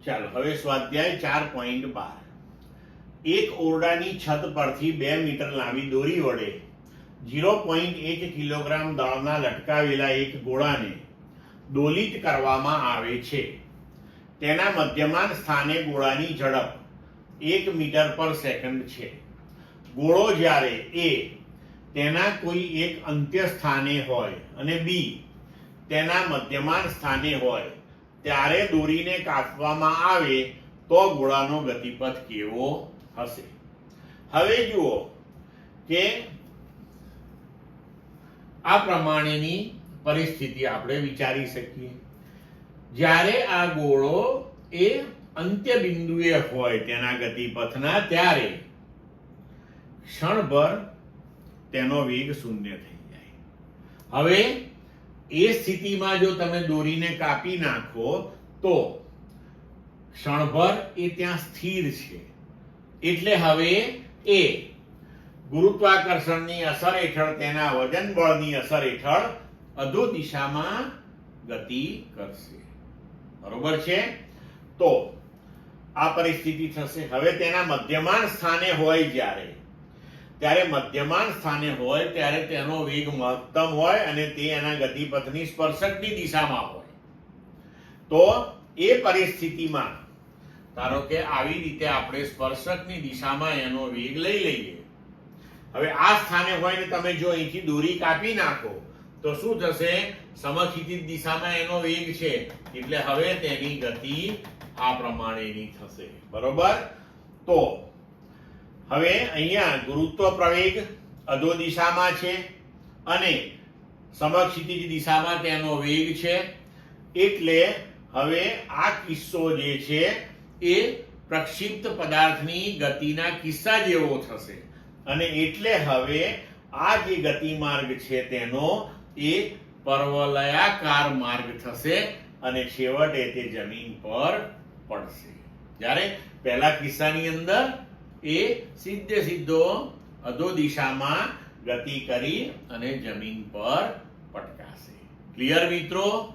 ચાલો હવે સ્વાધ્યાય 4.12 એક ઓરડાની છત પરથી 2 મીટર લાંબી દોરી વડે 0.1 કિલોગ્રામ દળના લટકાવેલા એક ગોળાને દોલિત કરવામાં આવે છે. તેના મધ્યમાન સ્થાને ગોળાની ઝડપ 1 મીટર પર સેકન્ડ છે. ગોળો જ્યારે એ તેના કોઈ એક અંત્ય સ્થાને હોય અને બી તેના મધ્યમાન સ્થાને હોય ત્યારે દોરીને કાપવામાં આવે તો ગોળાનો ગતિપથ કેવો હશે? હવે જુઓ કે આ પ્રમાણેની પરિસ્થિતિ આપણે વિચારી શકીએ. જ્યારે આ ગોળો એ અંત્ય બિંદુએ હોય તેના ગતિપથના, ત્યારે ક્ષણભર તેનો વેગ શૂન્ય થઈ જાય. હવે એ સ્થિતિમાં જો તમે દોરીને કાપી નાખો તો ક્ષણભર એ ત્યાં સ્થિર છે, એટલે હવે એ ગુરુત્વાકર્ષણની અસર હેઠળ, તેના વજન બળની અસર હેઠળ અધો દિશામાં ગતિ કરશે. બરોબર છે? તો આ પરિસ્થિતિ થશે. હવે તેના મધ્યમાન સ્થાને હોય ત્યારે મધ્યમાન સ્થાને હોય ત્યારે તેનો વેગ મહત્તમ હોય અને તે એના ગતિપથની સ્પર્શકની દિશામાં હોય. તો એ પરિસ્થિતિમાં ધારો કે આવી રીતે આપણે સ્પર્શકની દિશામાં એનો વેગ લઈ લઈએ. હવે આ સ્થાને હોય ને તમે જો અહીંથી દોરી કાપી નાખો તો શું થશે? સમક્ષિતિજ દિશામાં એનો વેગ છે, એટલે હવે તેની ગતિ આ પ્રમાણેની થશે. બરોબર? તો હવે અહીંયા ગુરુત્વ પ્રવેગ અધો દિશામાં છે અને સમક્ષિતિજ દિશામાં તેનો વેગ છે, એટલે હવે આ કિસ્સો જે છે એ પ્રક્ષિપ્ત પદાર્થની ગતિના કિસ્સા જેવો થશે અને એટલે હવે આ જે ગતિમાર્ગ છે તેનો એ પરવલયાકાર માર્ગ થશે અને છેવટે તે જમીન પર પડશે. જ્યારે પહેલા કિસ્સાની અંદર એ સીધો અધો દિશામાં ગતિ કરી અને જમીન પર પટકાશે. ક્લિયર મિત્રો?